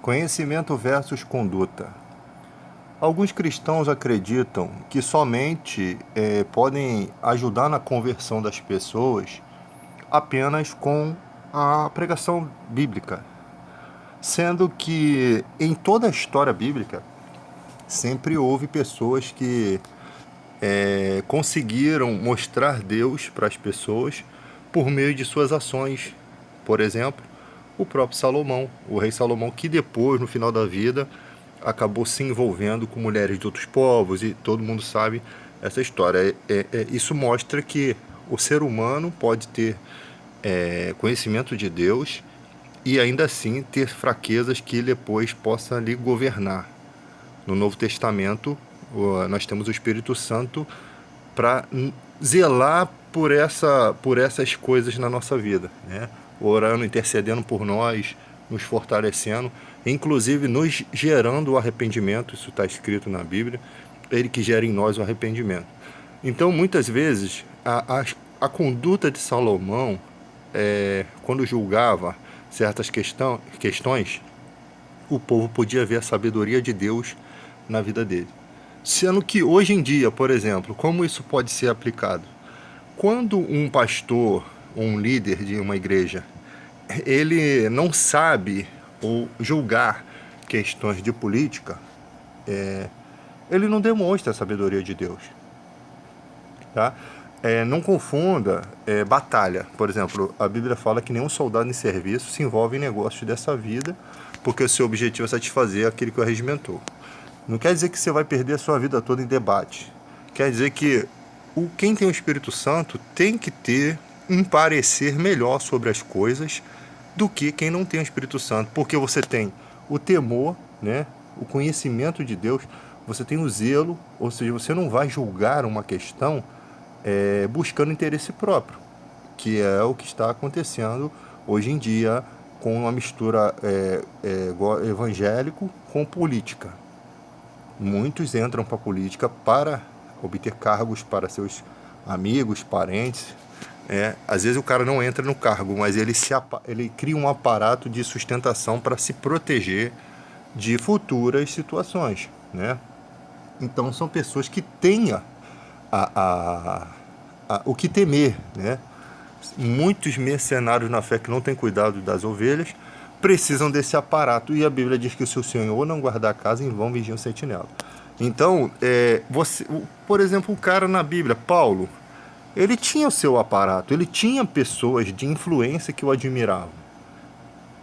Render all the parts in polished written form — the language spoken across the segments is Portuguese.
Conhecimento versus conduta. Alguns cristãos acreditam que somente podem ajudar na conversão das pessoas apenas com a pregação bíblica, sendo que em toda a história bíblica sempre houve pessoas que conseguiram mostrar Deus para as pessoas por meio de suas ações. Por exemplo, o próprio Salomão, o rei Salomão, que depois, no final da vida, acabou se envolvendo com mulheres de outros povos, e todo mundo sabe essa história. Isso mostra que o ser humano pode ter conhecimento de Deus e ainda assim ter fraquezas que depois possa lhe governar. No Novo Testamento, nós temos o Espírito Santo para zelar por essas coisas na nossa vida, né? Orando, intercedendo por nós, nos fortalecendo, inclusive nos gerando o arrependimento. Isso está escrito na Bíblia, ele que gera em nós o arrependimento. Então, muitas vezes, a conduta de Salomão, quando julgava certas questões, o povo podia ver a sabedoria de Deus na vida dele. Sendo que hoje em dia, por exemplo, como isso pode ser aplicado? Quando um pastor ou um líder de uma igreja, ele não sabe ou julgar questões de política, ele não demonstra a sabedoria de Deus. Tá? Não confunda batalha. Por exemplo, a Bíblia fala que nenhum soldado em serviço se envolve em negócios dessa vida, porque o seu objetivo é satisfazer aquele que o regimentou. Não quer dizer que você vai perder a sua vida toda em debate. Quer dizer que quem tem o Espírito Santo tem que ter um parecer melhor sobre as coisas do que quem não tem o Espírito Santo. Porque você tem o temor, né? O conhecimento de Deus, você tem o zelo, ou seja, você não vai julgar uma questão buscando interesse próprio, que é o que está acontecendo hoje em dia com uma mistura evangélico com política. Muitos entram para a política para obter cargos para seus amigos, parentes. Às vezes o cara não entra no cargo, mas ele cria um aparato de sustentação para se proteger de futuras situações, né? Então são pessoas que têm o que temer, né? Muitos mercenários na fé que não têm cuidado das ovelhas precisam desse aparato, e a Bíblia diz que se o Senhor não guardar a casa, em vão vigia o sentinela. Então, por exemplo, o cara na Bíblia, Paulo, ele tinha o seu aparato, ele tinha pessoas de influência que o admiravam,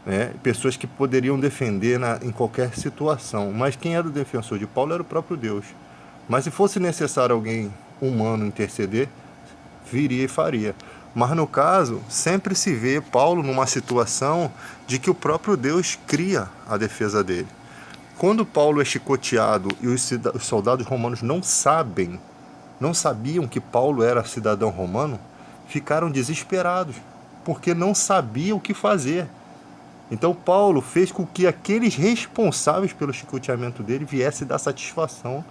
né? Pessoas que poderiam defender em qualquer situação, mas quem era o defensor de Paulo era o próprio Deus. Mas se fosse necessário alguém humano interceder, viria e faria. Mas no caso, sempre se vê Paulo numa situação de que o próprio Deus cria a defesa dele. Quando Paulo é chicoteado e os soldados romanos não sabiam que Paulo era cidadão romano, ficaram desesperados, porque não sabiam o que fazer. Então Paulo fez com que aqueles responsáveis pelo chicoteamento dele viessem dar satisfação.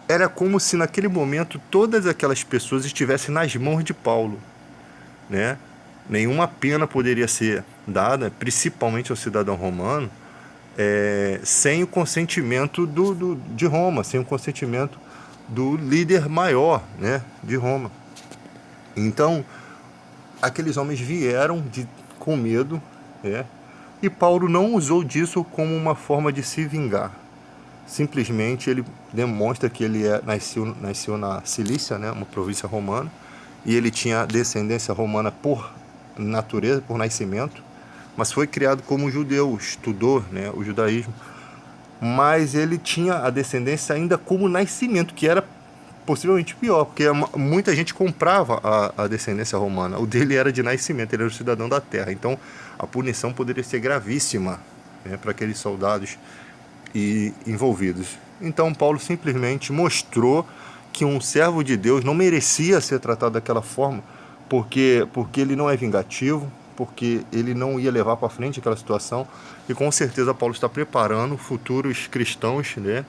Era como se naquele momento todas aquelas pessoas estivessem nas mãos de Paulo, né? Nenhuma pena poderia ser dada, principalmente ao cidadão romano, sem o consentimento de Roma, sem o consentimento do líder maior, né, de Roma. Então, aqueles homens vieram com medo, e Paulo não usou disso como uma forma de se vingar. Simplesmente ele demonstra que ele nasceu na Cilícia, né, uma província romana, e ele tinha descendência romana por natureza, por nascimento, mas foi criado como judeu, estudou, né, o judaísmo, mas ele tinha a descendência ainda como nascimento, que era possivelmente pior, porque muita gente comprava a descendência romana. O dele era de nascimento, ele era o cidadão da terra, então a punição poderia ser gravíssima, né, para aqueles soldados envolvidos. Então Paulo simplesmente mostrou que um servo de Deus não merecia ser tratado daquela forma, porque ele não é vingativo, porque ele não ia levar para frente aquela situação, e com certeza Paulo está preparando futuros cristãos, né,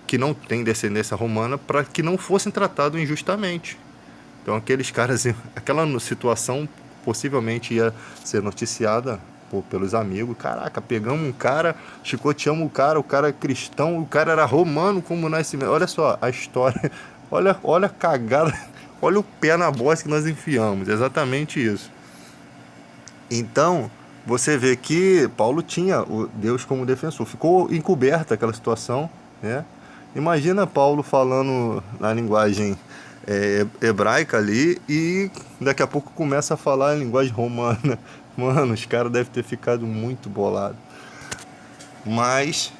que não têm descendência romana, para que não fossem tratados injustamente. Então aqueles caras, aquela situação possivelmente ia ser noticiada pelos amigos. Caraca, pegamos um cara, chicoteamos o cara é cristão, o cara era romano como nascimento. Olha só a história, olha a cagada, olha o pé na bosta que nós enfiamos, exatamente isso. Então, você vê que Paulo tinha o Deus como defensor, ficou encoberta aquela situação, né? Imagina Paulo falando na linguagem hebraica ali e daqui a pouco começa a falar em linguagem romana. Mano, os caras devem ter ficado muito bolados. Mas,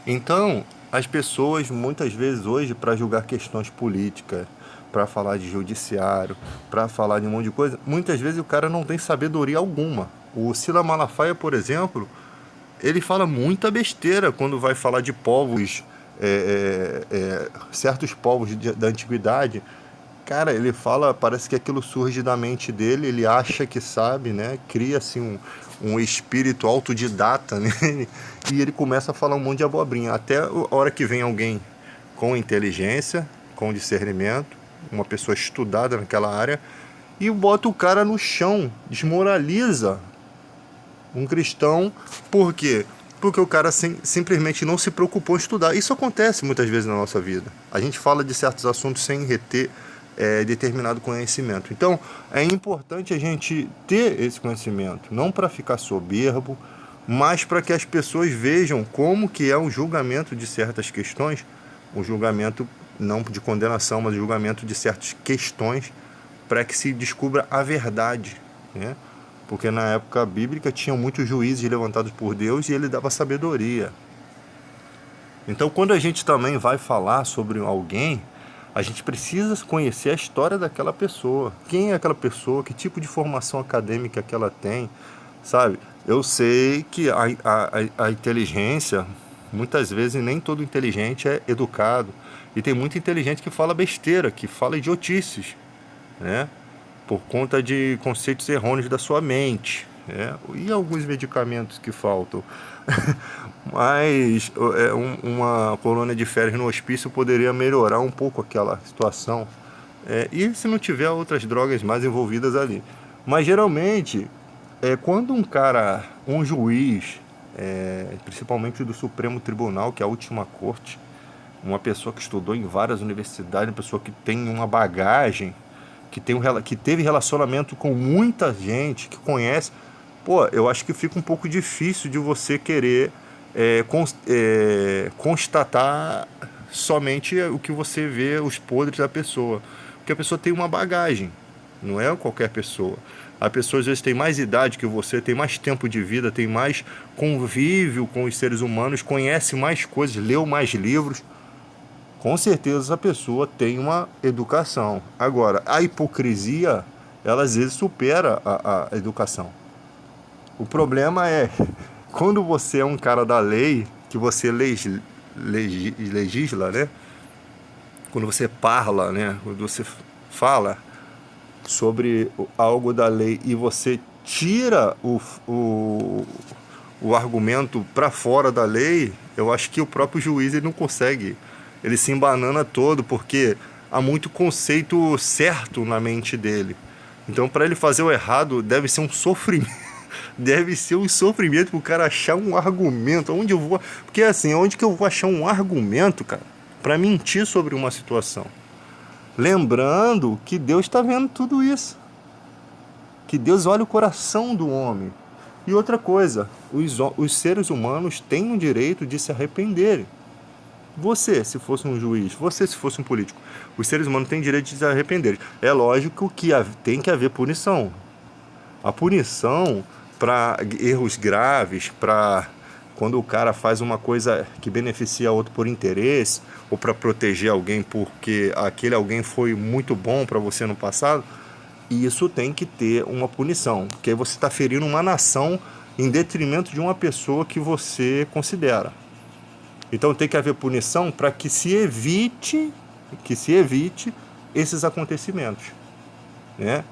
então, as pessoas muitas vezes hoje, para julgar questões políticas, para falar de judiciário, para falar de um monte de coisa, muitas vezes o cara não tem sabedoria alguma. O Sila Malafaia, por exemplo, ele fala muita besteira quando vai falar de povos, certos povos da antiguidade. Cara, ele fala, parece que aquilo surge da mente dele, ele acha que sabe, né? Cria-se um espírito autodidata nele e ele começa a falar um monte de abobrinha. Até a hora que vem alguém com inteligência, com discernimento, uma pessoa estudada naquela área, e bota o cara no chão, desmoraliza um cristão. Por quê? Porque o cara simplesmente não se preocupou em estudar. Isso acontece muitas vezes na nossa vida. A gente fala de certos assuntos sem reter determinado conhecimento. Então, é importante a gente ter esse conhecimento, não para ficar soberbo, mas para que as pessoas vejam como que é um julgamento de certas questões, um julgamento não de condenação, mas um julgamento de certas questões, para que se descubra a verdade, né? Porque na época bíblica tinham muitos juízes levantados por Deus e ele dava sabedoria. Então, quando a gente também vai falar sobre alguém, a gente precisa conhecer a história daquela pessoa. Quem é aquela pessoa? Que tipo de formação acadêmica que ela tem? Sabe? Eu sei que a inteligência, muitas vezes nem todo inteligente é educado. E tem muito inteligente que fala besteira, que fala idiotices, né? Por conta de conceitos errôneos da sua mente, né? E alguns medicamentos que faltam. Mas uma colônia de férias no hospício poderia melhorar um pouco aquela situação. E se não tiver outras drogas mais envolvidas ali. Mas geralmente, quando um juiz, principalmente do Supremo Tribunal, que é a última corte, uma pessoa que estudou em várias universidades, uma pessoa que tem uma bagagem, que teve relacionamento com muita gente, que conhece, pô, eu acho que fica um pouco difícil de você querer constatar somente o que você vê, os podres da pessoa. Porque a pessoa tem uma bagagem, não é qualquer pessoa. A pessoa às vezes tem mais idade que você, tem mais tempo de vida, tem mais convívio com os seres humanos, conhece mais coisas, leu mais livros. Com certeza essa pessoa tem uma educação. Agora, a hipocrisia, ela às vezes supera a educação. O problema é, quando você é um cara da lei, que você legisla, né? Quando você parla, né? Quando você fala sobre algo da lei e você tira o argumento para fora da lei, eu acho que o próprio juiz ele não consegue. Ele se embanana todo, porque há muito conceito certo na mente dele. Então, para ele fazer o errado, deve ser um sofrimento. Deve ser um sofrimento para o cara achar um argumento. Onde eu vou... Porque assim, onde que eu vou achar um argumento, cara, para mentir sobre uma situação? Lembrando que Deus está vendo tudo isso. Que Deus olha o coração do homem. E outra coisa, os seres humanos têm o direito de se arrependerem. Você, se fosse um juiz, você, se fosse um político, os seres humanos têm direito de se arrepender. É lógico que tem que haver punição. A punição para erros graves, para quando o cara faz uma coisa que beneficia outro por interesse, ou para proteger alguém porque aquele alguém foi muito bom para você no passado, isso tem que ter uma punição. Porque aí você está ferindo uma nação em detrimento de uma pessoa que você considera. Então tem que haver punição para que se evite esses acontecimentos, né?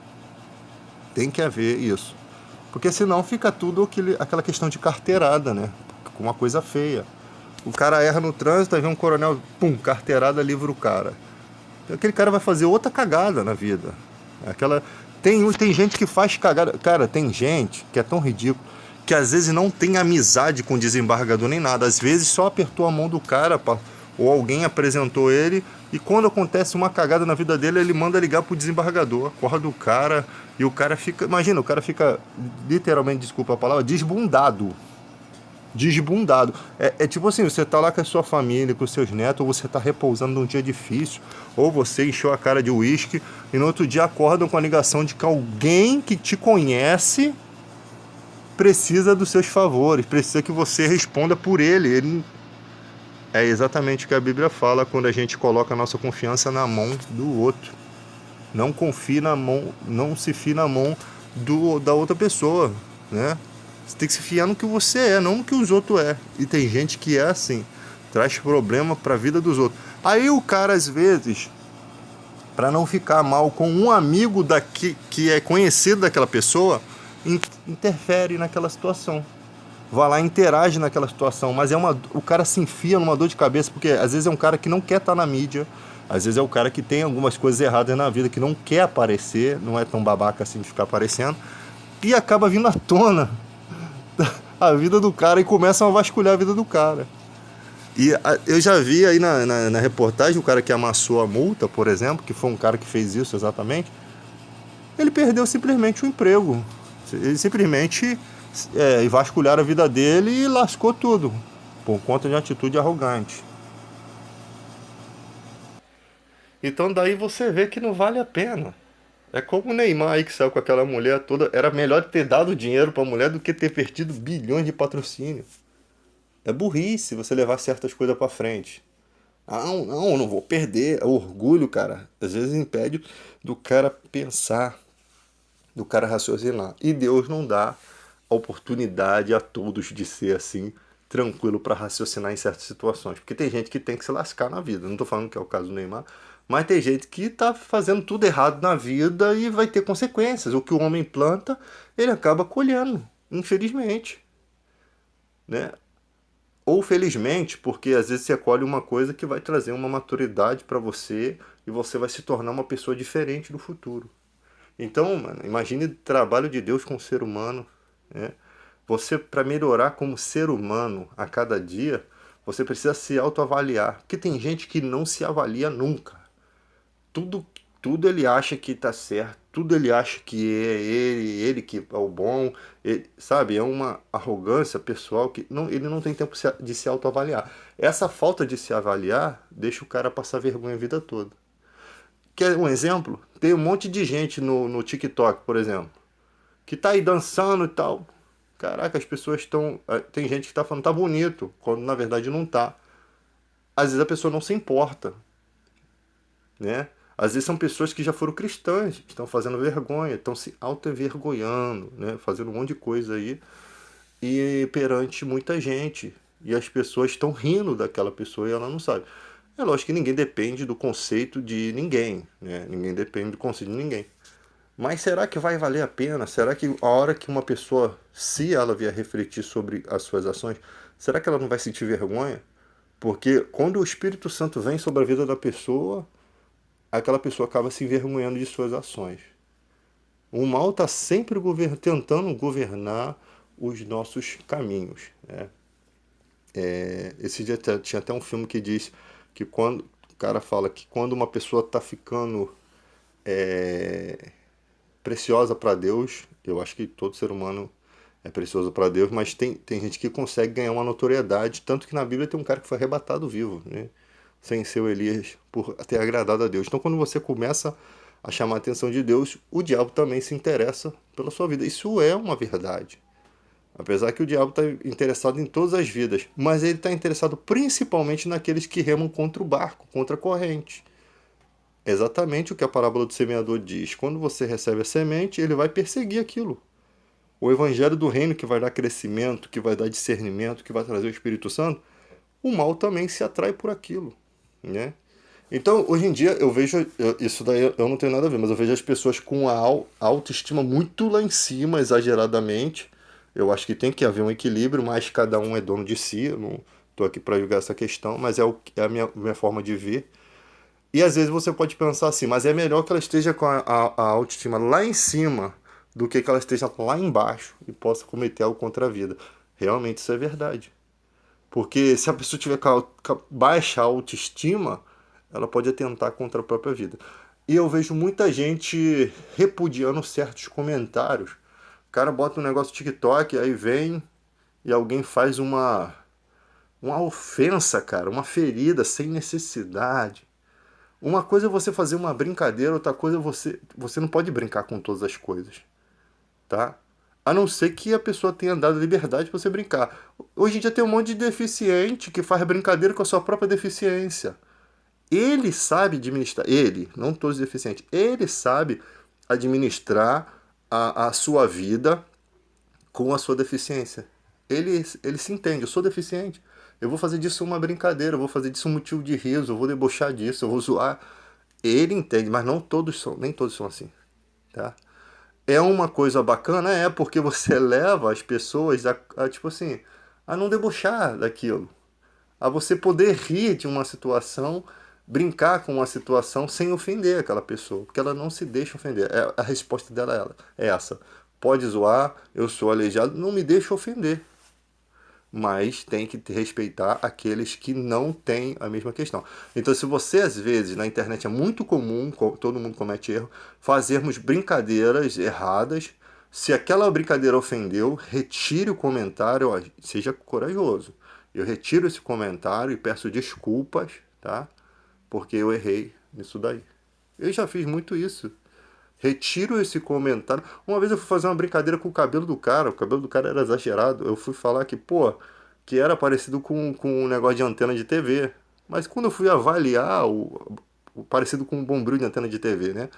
Tem que haver isso. Porque senão fica tudo aquela questão de carteirada, né? Uma coisa feia. O cara erra no trânsito, aí vem um coronel, pum, carteirada, livra o cara. Aquele cara vai fazer outra cagada na vida. Tem gente que faz cagada. Cara, tem gente que é tão ridículo que às vezes não tem amizade com o desembargador nem nada. Às vezes só apertou a mão do cara, ou alguém apresentou ele. E quando acontece uma cagada na vida dele, ele manda ligar pro desembargador, acorda o cara e o cara fica. Imagina, o cara fica literalmente, desculpa a palavra, desbundado. Desbundado. É tipo assim, você tá lá com a sua família, com os seus netos, ou você tá repousando num dia difícil, ou você encheu a cara de uísque, e no outro dia acordam com a ligação de que alguém que te conhece precisa dos seus favores, precisa que você responda por ele. É exatamente o que a Bíblia fala quando a gente coloca a nossa confiança na mão do outro. Não confie na mão, não se fie na mão da outra pessoa, né? Você tem que se fiar no que você é, não no que os outros é. E tem gente que é assim, traz problema para a vida dos outros. Aí o cara às vezes, para não ficar mal com um amigo que é conhecido daquela pessoa, interfere naquela situação. Vai lá e interage naquela situação, mas o cara se enfia numa dor de cabeça, porque às vezes é um cara que não quer estar na mídia, às vezes é o cara que tem algumas coisas erradas na vida, que não quer aparecer, não é tão babaca assim de ficar aparecendo, e acaba vindo à tona a vida do cara e começam a vasculhar a vida do cara. E eu já vi aí na reportagem o cara que amassou a multa, por exemplo, que foi um cara que fez isso exatamente, ele perdeu simplesmente o emprego. Ele simplesmente vasculharam a vida dele e lascou tudo, por conta de uma atitude arrogante. Então daí você vê que não vale a pena. É como o Neymar aí que saiu com aquela mulher toda. Era melhor ter dado dinheiro pra mulher do que ter perdido bilhões de patrocínio. É burrice você levar certas coisas pra frente. Ah, não vou perder. É orgulho, cara. Às vezes impede do cara pensar, do cara raciocinar. E Deus não dá a oportunidade a todos de ser assim, tranquilo para raciocinar em certas situações. Porque tem gente que tem que se lascar na vida. Não tô falando que é o caso do Neymar, mas tem gente que tá fazendo tudo errado na vida e vai ter consequências. O que o homem planta, ele acaba colhendo, infelizmente, né? Ou felizmente, porque às vezes você colhe uma coisa que vai trazer uma maturidade para você e você vai se tornar uma pessoa diferente no futuro. Então, mano, imagine o trabalho de Deus com o ser humano, né? Você, para melhorar como ser humano a cada dia, você precisa se autoavaliar. Porque tem gente que não se avalia nunca. Tudo, tudo ele acha que tá certo, tudo ele acha que é ele que é o bom, sabe? É uma arrogância pessoal que ele não tem tempo de se autoavaliar. Essa falta de se avaliar deixa o cara passar vergonha a vida toda. Quer um exemplo? Tem um monte de gente no TikTok, por exemplo, que tá aí dançando e tal. Caraca, as pessoas estão. Tem gente que tá falando tá bonito, quando na verdade não tá. Às vezes a pessoa não se importa, né? Às vezes são pessoas que já foram cristãs, estão fazendo vergonha, estão se auto-envergonhando, né? Fazendo um monte de coisa aí e perante muita gente. E as pessoas estão rindo daquela pessoa e ela não sabe. É lógico que ninguém depende do conceito de ninguém, né? Ninguém depende do conceito de ninguém. Mas será que vai valer a pena? Será que a hora que uma pessoa, se ela vier refletir sobre as suas ações, será que ela não vai sentir vergonha? Porque quando o Espírito Santo vem sobre a vida da pessoa, aquela pessoa acaba se envergonhando de suas ações. O mal está sempre tentando governar os nossos caminhos, né? Esse dia tinha até um filme que diz que quando o cara fala que quando uma pessoa está ficando preciosa para Deus, eu acho que todo ser humano é precioso para Deus, mas tem gente que consegue ganhar uma notoriedade, tanto que na Bíblia tem um cara que foi arrebatado vivo, né? Sem ser o Elias, por ter agradado a Deus. Então quando você começa a chamar a atenção de Deus, o diabo também se interessa pela sua vida. Isso é uma verdade. Apesar que o diabo está interessado em todas as vidas, mas ele está interessado principalmente naqueles que remam contra o barco, contra a corrente. É exatamente o que a parábola do semeador diz. Quando você recebe a semente, ele vai perseguir aquilo. O evangelho do reino que vai dar crescimento, que vai dar discernimento, que vai trazer o Espírito Santo, o mal também se atrai por aquilo, né? Então, hoje em dia, eu vejo, isso daí eu não tenho nada a ver, mas eu vejo as pessoas com a autoestima muito lá em cima, exageradamente. Eu acho que tem que haver um equilíbrio, mas cada um é dono de si. Eu não estou aqui para julgar essa questão, mas é a minha forma de ver. E às vezes você pode pensar assim, mas é melhor que ela esteja com a autoestima lá em cima do que ela esteja lá embaixo e possa cometer algo contra a vida. Realmente isso é verdade. Porque se a pessoa tiver com a baixa autoestima, ela pode atentar contra a própria vida. E eu vejo muita gente repudiando certos comentários. O cara bota um negócio no TikTok, aí vem e alguém faz uma ofensa, cara, uma ferida sem necessidade. Uma coisa é você fazer uma brincadeira, outra coisa é você não pode brincar com todas as coisas, tá? A não ser que a pessoa tenha dado liberdade para você brincar. Hoje em dia tem um monte de deficiente que faz brincadeira com a sua própria deficiência. Ele sabe administrar, ele, não todos os deficientes, ele sabe administrar a sua vida com a sua deficiência. Ele se entende, eu sou deficiente. Eu vou fazer disso uma brincadeira, eu vou fazer disso um motivo de riso, eu vou debochar disso, eu vou zoar. Ele entende, mas não todos são, nem todos são assim, tá? É uma coisa bacana, é porque você leva as pessoas tipo assim, a não debochar daquilo, a você poder rir de uma situação, brincar com uma situação sem ofender aquela pessoa, porque ela não se deixa ofender. A resposta dela é essa. Pode zoar, eu sou aleijado, não me deixa ofender. Mas tem que respeitar aqueles que não têm a mesma questão. Então, se você, às vezes, na internet é muito comum, todo mundo comete erro, fazermos brincadeiras erradas, se aquela brincadeira ofendeu, retire o comentário, ó, seja corajoso. Eu retiro esse comentário e peço desculpas, tá? Porque eu errei nisso daí. Eu já fiz muito isso. Retiro esse comentário. Uma vez eu fui fazer uma brincadeira com o cabelo do cara era exagerado. Eu fui falar que, pô, que era parecido com um negócio de antena de TV. Mas quando eu fui avaliar o parecido com um bombril de antena de TV, né?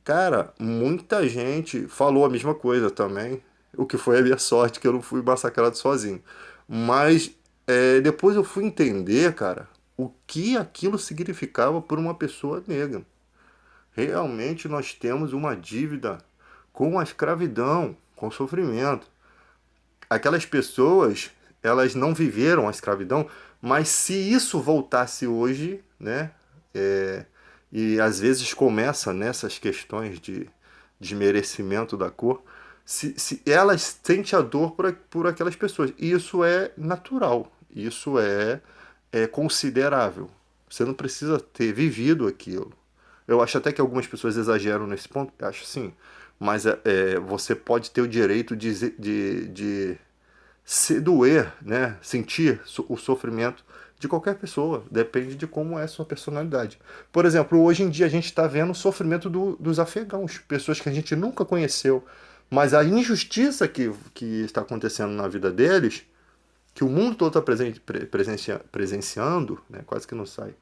Cara, muita gente falou a mesma coisa também. O que foi a minha sorte, que eu não fui massacrado sozinho. Mas depois eu fui entender, cara, o que aquilo significava por uma pessoa negra. Realmente nós temos uma dívida com a escravidão, com o sofrimento. Aquelas pessoas, elas não viveram a escravidão, mas se isso voltasse hoje, né? é, e às vezes começa nessas questões de merecimento da cor, se elas sentem a dor por aquelas pessoas. E isso é natural, isso é considerável. Você não precisa ter vivido aquilo. Eu acho até que algumas pessoas exageram nesse ponto, eu acho sim. Mas você pode ter o direito de se doer, né? Sentir o sofrimento de qualquer pessoa. Depende de como é a sua personalidade. Por exemplo, hoje em dia a gente está vendo o sofrimento dos afegãos, pessoas que a gente nunca conheceu. Mas a injustiça que está acontecendo na vida deles, que o mundo todo está presenciando, né? Quase que não sai,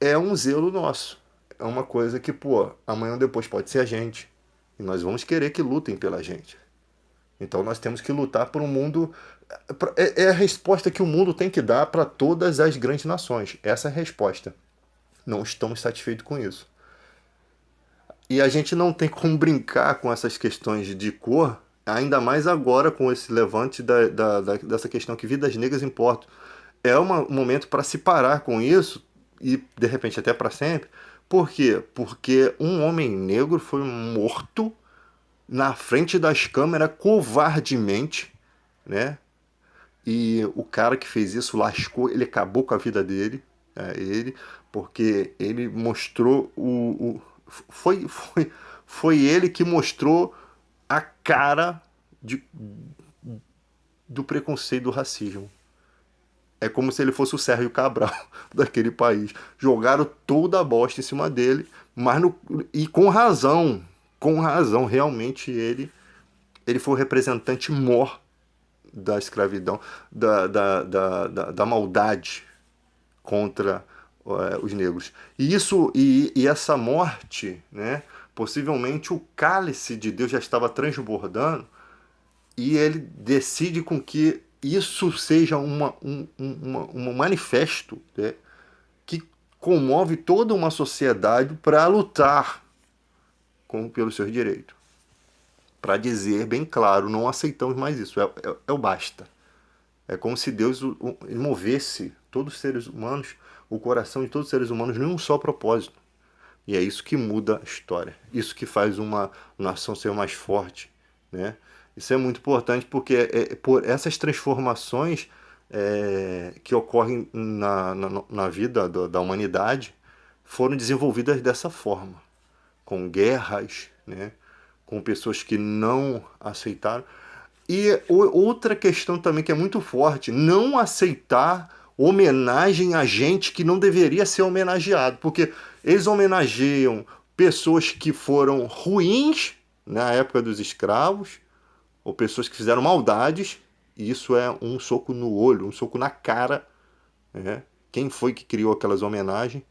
é um zelo nosso. É uma coisa que, pô, amanhã ou depois pode ser a gente. E nós vamos querer que lutem pela gente. Então nós temos que lutar por um mundo. É a resposta que o mundo tem que dar para todas as grandes nações. Essa é a resposta. Não estamos satisfeitos com isso. E a gente não tem como brincar com essas questões de cor, ainda mais agora com esse levante dessa questão que vidas negras importam. É um momento para se parar com isso e, de repente, até para sempre. Por quê? Porque um homem negro foi morto na frente das câmeras covardemente, né? E o cara que fez isso lascou, ele acabou com a vida dele, ele, porque ele mostrou foi ele que mostrou a cara de, do preconceito, do racismo. É como se ele fosse o Sérgio Cabral daquele país. Jogaram toda a bosta em cima dele, mas e com razão. Com razão, realmente ele foi o representante mor da escravidão, da maldade contra os negros. E essa morte, né? Possivelmente o cálice de Deus já estava transbordando e ele decide com que isso seja um manifesto, né, que comove toda uma sociedade para lutar pelos seus direitos. Para dizer bem claro, não aceitamos mais isso, é o basta. É como se Deus movesse todos os seres humanos, o coração de todos os seres humanos em um só propósito. E é isso que muda a história. Isso que faz uma nação ser mais forte, né? Isso é muito importante porque por essas transformações que ocorrem na vida da humanidade foram desenvolvidas dessa forma, com guerras, né? Com pessoas que não aceitaram. E outra questão também que é muito forte, não aceitar homenagem a gente que não deveria ser homenageado, porque eles homenageiam pessoas que foram ruins na época dos escravos, ou pessoas que fizeram maldades, e isso é um soco no olho, um soco na cara, né? Quem foi que criou aquelas homenagens?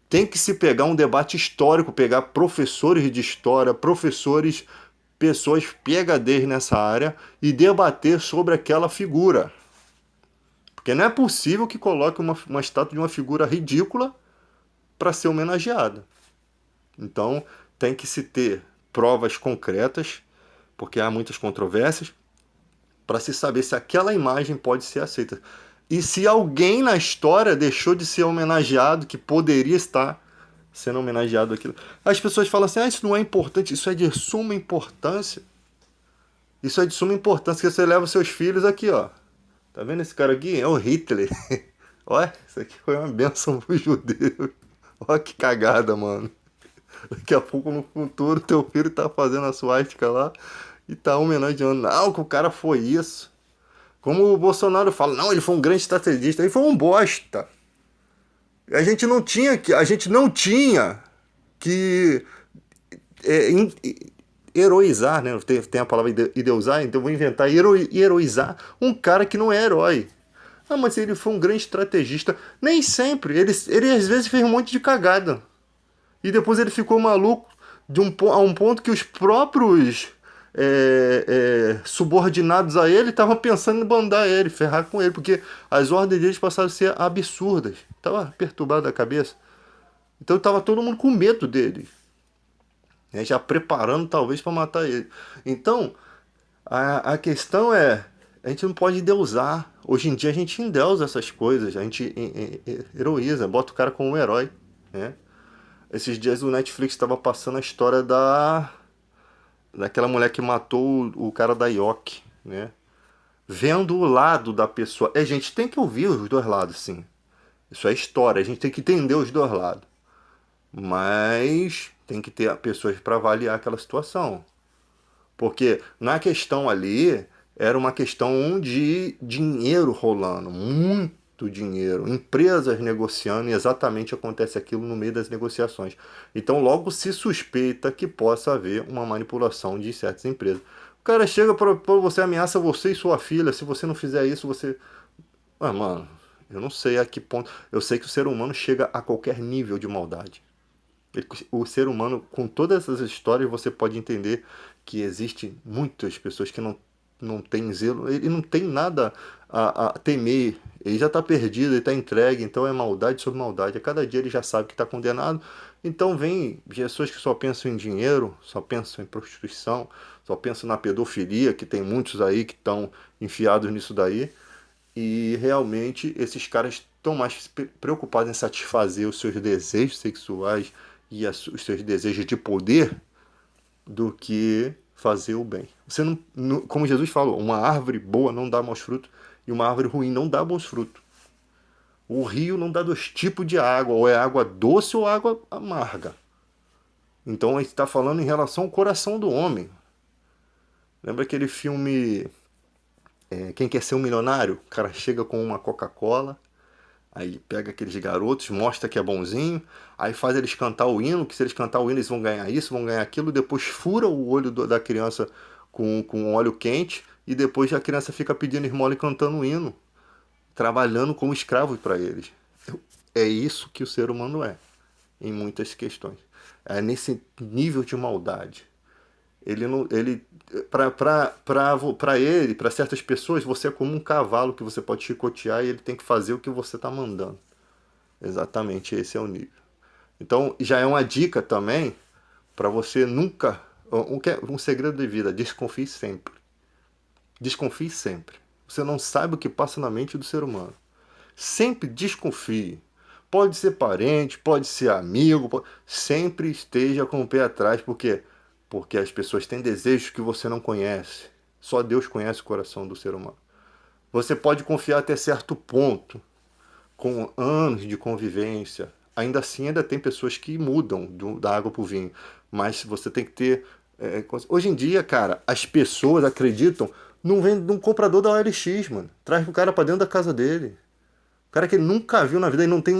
Tem que se pegar um debate histórico, pegar professores de história, professores, pessoas PhDs nessa área e debater sobre aquela figura. Porque não é possível que coloque uma estátua de uma figura ridícula para ser homenageada. Então tem que se ter provas concretas, porque há muitas controvérsias, para se saber se aquela imagem pode ser aceita. E se alguém na história deixou de ser homenageado, que poderia estar sendo homenageado aquilo. As pessoas falam assim, isso não é importante, isso é de suma importância. Isso é de suma importância, que você leva os seus filhos aqui, ó. Tá vendo esse cara aqui? É o Hitler. Olha, isso aqui foi uma bênção pro judeu. Olha que cagada, mano. Daqui a pouco no futuro teu filho tá fazendo a suástica lá e tá homenageando. Não, que o cara foi isso. Como o Bolsonaro fala, não, ele foi um grande estrategista, ele foi um bosta. A gente não tinha que heroizar, né? Tem a palavra ideusar, então eu vou inventar heroizar um cara que não é herói. Ah, mas ele foi um grande estrategista. Nem sempre. Ele às vezes fez um monte de cagada. E depois ele ficou maluco a um ponto que os próprios subordinados a ele estavam pensando em bandar ele, ferrar com ele, porque as ordens deles passaram a ser absurdas. Estava perturbado da cabeça. Então estava todo mundo com medo dele, né, já preparando talvez para matar ele. Então, a questão é, a gente não pode endeusar. Hoje em dia a gente endeusa essas coisas, a gente heroiza, bota o cara como um herói, né? Esses dias o Netflix estava passando a história daquela mulher que matou o cara da IOC, né? Vendo o lado da pessoa. A gente tem que ouvir os dois lados, sim. Isso é história, a gente tem que entender os dois lados. Mas tem que ter pessoas para avaliar aquela situação. Porque na questão ali era uma questão de dinheiro rolando, muito dinheiro, empresas negociando e exatamente acontece aquilo no meio das negociações. Então logo se suspeita que possa haver uma manipulação de certas empresas. O cara chega para você, ameaça você e sua filha, se você não fizer isso, você... Ah, mano, eu não sei a que ponto... Eu sei que o ser humano chega a qualquer nível de maldade. O ser humano, com todas essas histórias, você pode entender que existem muitas pessoas que não têm zelo, ele não tem nada a temer, ele já está perdido, ele está entregue, então é maldade sobre maldade. A cada dia ele já sabe que está condenado. Então vem pessoas que só pensam em dinheiro, só pensam em prostituição, só pensam na pedofilia, que tem muitos aí que estão enfiados nisso daí. E realmente esses caras estão mais preocupados em satisfazer os seus desejos sexuais e os seus desejos de poder do que fazer o bem. Você não, como Jesus falou, uma árvore boa não dá maus frutos e uma árvore ruim não dá bons frutos. O rio não dá dois tipos de água, ou é água doce ou água amarga. Então a gente está falando em relação ao coração do homem. Lembra aquele filme Quem Quer Ser um Milionário? O cara chega com uma Coca-Cola, aí pega aqueles garotos, mostra que é bonzinho, aí faz eles cantar o hino, que se eles cantar o hino eles vão ganhar isso, vão ganhar aquilo, depois fura o olho da criança com óleo quente, e depois a criança fica pedindo esmola e cantando o hino, trabalhando como escravo para eles. É isso que o ser humano é, em muitas questões. É nesse nível de maldade. Ele não, ele, para ele, para certas pessoas, você é como um cavalo que você pode chicotear e ele tem que fazer o que você está mandando. Exatamente, esse é o nível. Então, já é uma dica também para você nunca... Um segredo de vida, desconfie sempre. Desconfie sempre. Você não sabe o que passa na mente do ser humano. Sempre desconfie. Pode ser parente, pode ser amigo, sempre esteja com o pé atrás, porque as pessoas têm desejos que você não conhece. Só Deus conhece o coração do ser humano. Você pode confiar até certo ponto, com anos de convivência. Ainda assim, ainda tem pessoas que mudam da água para o vinho. Mas você tem que ter. Hoje em dia, cara, as pessoas acreditam num comprador da OLX, mano. Traz o cara para dentro da casa dele. O cara que ele nunca viu na vida e não tem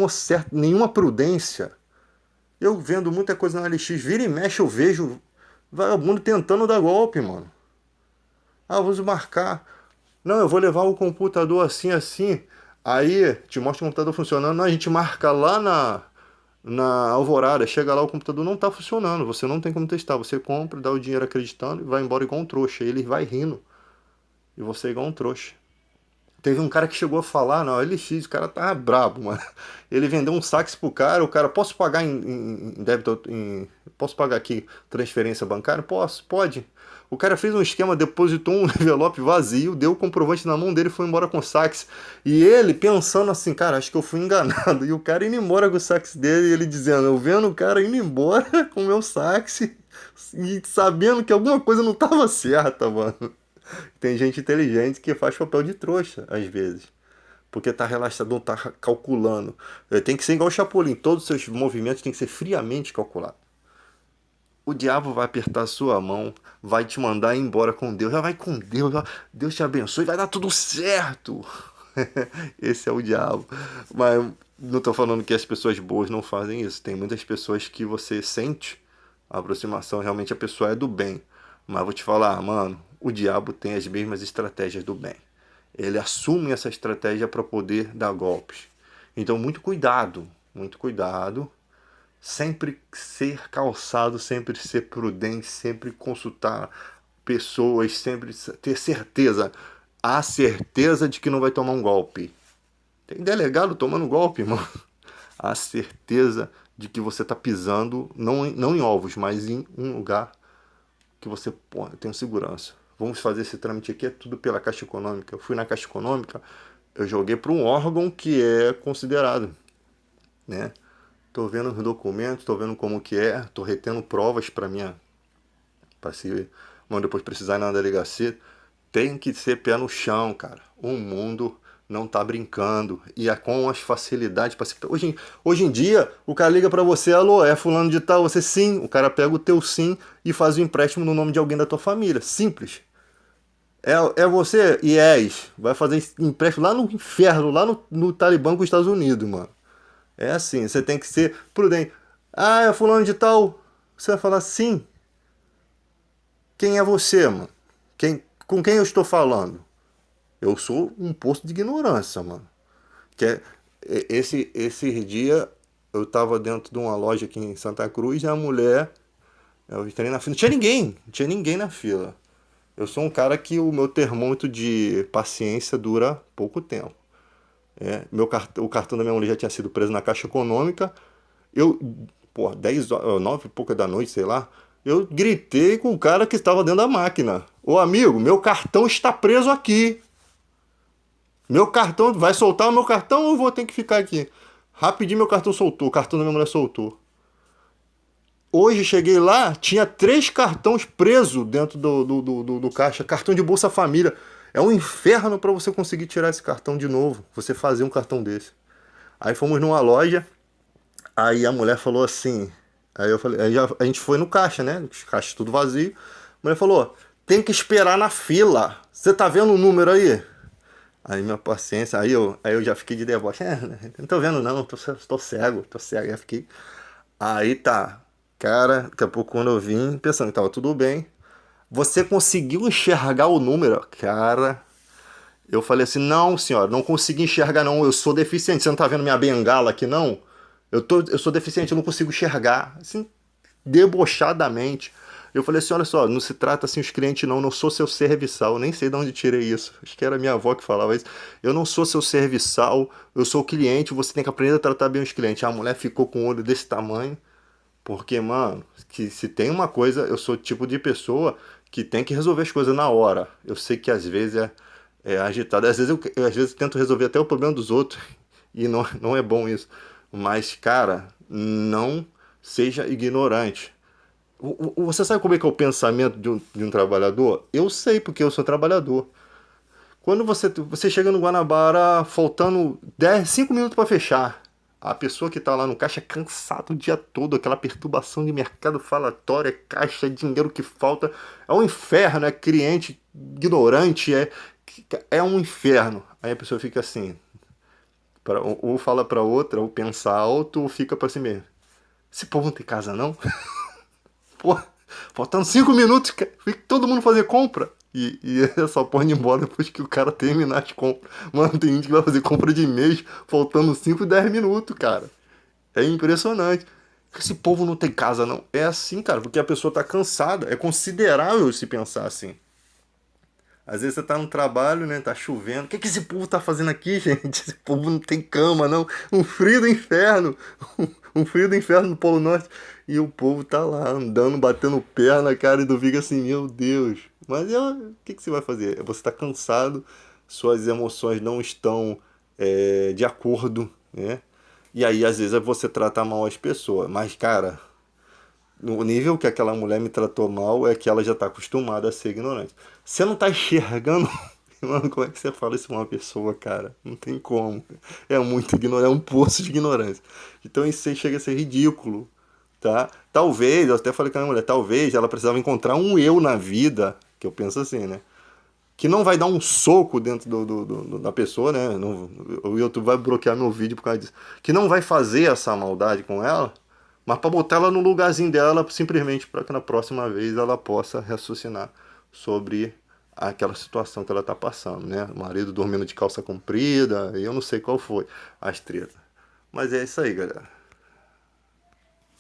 nenhuma prudência. Eu vendo muita coisa na OLX, vira e mexe, eu vejo vagabundo tentando dar golpe, mano. Ah, vamos marcar. Não, eu vou levar o computador assim, assim. Aí te mostra o computador funcionando. Não, a gente marca lá na Alvorada. Chega lá, o computador não tá funcionando. Você não tem como testar. Você compra, dá o dinheiro acreditando e vai embora igual um trouxa. E ele vai rindo. E você é igual um trouxa. Teve um cara que chegou a falar na OLX, o cara tava brabo, mano. Ele vendeu um sax pro cara, o cara, posso pagar em débito, posso pagar aqui transferência bancária? Posso, pode. O cara fez um esquema, depositou um envelope vazio, deu o comprovante na mão dele e foi embora com o sax. E ele pensando assim, cara, acho que eu fui enganado. E o cara indo embora com o sax dele, e ele dizendo, eu vendo o cara indo embora com o meu sax e sabendo que alguma coisa não tava certa, mano. Tem gente inteligente que faz papel de trouxa, às vezes. Porque tá relaxado, não tá calculando. Tem que ser igual o Chapolin. Todos os seus movimentos têm que ser friamente calculados. O diabo vai apertar a sua mão, vai te mandar embora com Deus. Já vai com Deus, Deus te abençoe, vai dar tudo certo. Esse é o diabo. Mas não tô falando que as pessoas boas não fazem isso. Tem muitas pessoas que você sente a aproximação, realmente a pessoa é do bem. Mas vou te falar, mano, o diabo tem as mesmas estratégias do bem. Ele assume essa estratégia para poder dar golpes. Então, muito cuidado, muito cuidado. Sempre ser calçado, sempre ser prudente, sempre consultar pessoas, sempre ter certeza. A certeza de que não vai tomar um golpe. Tem delegado tomando golpe, mano. A certeza de que você está pisando, não em ovos, mas em um lugar que você tem segurança. Vamos fazer esse trâmite aqui, é tudo pela Caixa Econômica. Eu fui na Caixa Econômica, eu joguei para um órgão que é considerado, né? Tô vendo os documentos, tô vendo como que é, tô retendo provas para se depois precisar ir na delegacia. Tem que ser pé no chão, cara. O mundo não tá brincando e é com as facilidades para se... hoje em dia o cara liga para você, alô, é fulano de tal, você sim, o cara pega o teu sim e faz o empréstimo no nome de alguém da tua família, simples. É você, IES, vai fazer empréstimo lá no inferno, lá no Talibã com os Estados Unidos, mano. É assim, você tem que ser prudente. Ah, é fulano de tal. Você vai falar sim. Quem é você, mano? Com quem eu estou falando? Eu sou um poço de ignorância, mano. Que esse dia eu tava dentro de uma loja aqui em Santa Cruz e a mulher, eu entrei na fila, não tinha ninguém na fila. Eu sou um cara que o meu termômetro de paciência dura pouco tempo. O cartão da minha mulher já tinha sido preso na Caixa Econômica. Eu, 10 horas, 9 e pouca da noite, sei lá. Eu gritei com o cara que estava dentro da máquina. Ô amigo, meu cartão está preso aqui. Meu cartão, vai soltar o meu cartão ou eu vou ter que ficar aqui? Rapidinho meu cartão soltou, o cartão da minha mulher soltou. Hoje cheguei lá, tinha 3 cartões presos dentro do caixa. Cartão de Bolsa Família. É um inferno para você conseguir tirar esse cartão de novo. Você fazer um cartão desse. Aí fomos numa loja. Aí a mulher falou assim. Aí eu falei, a gente foi no caixa, né? Os caixas tudo vazio. A mulher falou: tem que esperar na fila. Você tá vendo o número aí? Aí minha paciência, aí eu já fiquei de deboche. Não tô vendo não, tô cego, já fiquei. Aí tá. Cara, daqui a pouco quando eu vim, pensando que tava tudo bem. Você conseguiu enxergar o número? Cara, eu falei assim, não senhora, não consegui enxergar não, eu sou deficiente, você não tá vendo minha bengala aqui não? Eu sou deficiente, eu não consigo enxergar. Assim, debochadamente. Eu falei assim, olha só, não se trata assim os clientes não sou seu serviçal, eu nem sei de onde tirei isso. Acho que era minha avó que falava isso. Eu não sou seu serviçal, eu sou o cliente, você tem que aprender a tratar bem os clientes. A mulher ficou com o olho desse tamanho. Porque, mano, que se tem uma coisa, eu sou o tipo de pessoa que tem que resolver as coisas na hora. Eu sei que às vezes é agitado. Às vezes eu tento resolver até o problema dos outros e não é bom isso. Mas, cara, não seja ignorante. Você sabe como é que é o pensamento de um trabalhador? Eu sei, porque eu sou trabalhador. Quando você chega no Guanabara faltando 5 minutos para fechar, a pessoa que está lá no caixa é cansada o dia todo, aquela perturbação de mercado falatório, é caixa, é dinheiro que falta, é um inferno, é cliente ignorante, é um inferno. Aí a pessoa fica assim, ou fala para outra, ou pensa alto, ou fica para si mesmo. Esse povo não tem casa não? Pô, faltando 5 minutos, fica todo mundo fazer compra. E é só pode ir embora depois que o cara terminar as compras. Mano, tem gente que vai fazer compra de mês faltando 5 10 minutos, cara. É impressionante. Esse povo não tem casa, não. É assim, cara, porque a pessoa tá cansada. É considerável se pensar assim. Às vezes você tá no trabalho, né? Tá chovendo. O que esse povo tá fazendo aqui, gente? Esse povo não tem cama, não. Um frio do inferno. Um frio do inferno no Polo Norte. E o povo tá lá andando, batendo perna, cara, e tu fica assim, meu Deus. Mas o que você vai fazer? Você tá cansado, suas emoções não estão de acordo, né? E aí, às vezes, você trata mal as pessoas. Mas, cara, o nível que aquela mulher me tratou mal é que ela já tá acostumada a ser ignorante. Você não tá enxergando. Mano, como é que você fala isso pra uma pessoa, cara? Não tem como. É muito ignorante, é um poço de ignorância. Então isso aí chega a ser ridículo, tá? Talvez, eu até falei com a minha mulher, talvez ela precisava encontrar um eu na vida, que eu penso assim, né? Que não vai dar um soco dentro da pessoa, né? Não, o YouTube vai bloquear meu vídeo por causa disso. Que não vai fazer essa maldade com ela, mas para botar ela no lugarzinho dela, simplesmente para que na próxima vez ela possa raciocinar sobre aquela situação que ela tá passando, né? O marido dormindo de calça comprida, eu não sei qual foi as tretas. Mas é isso aí, galera.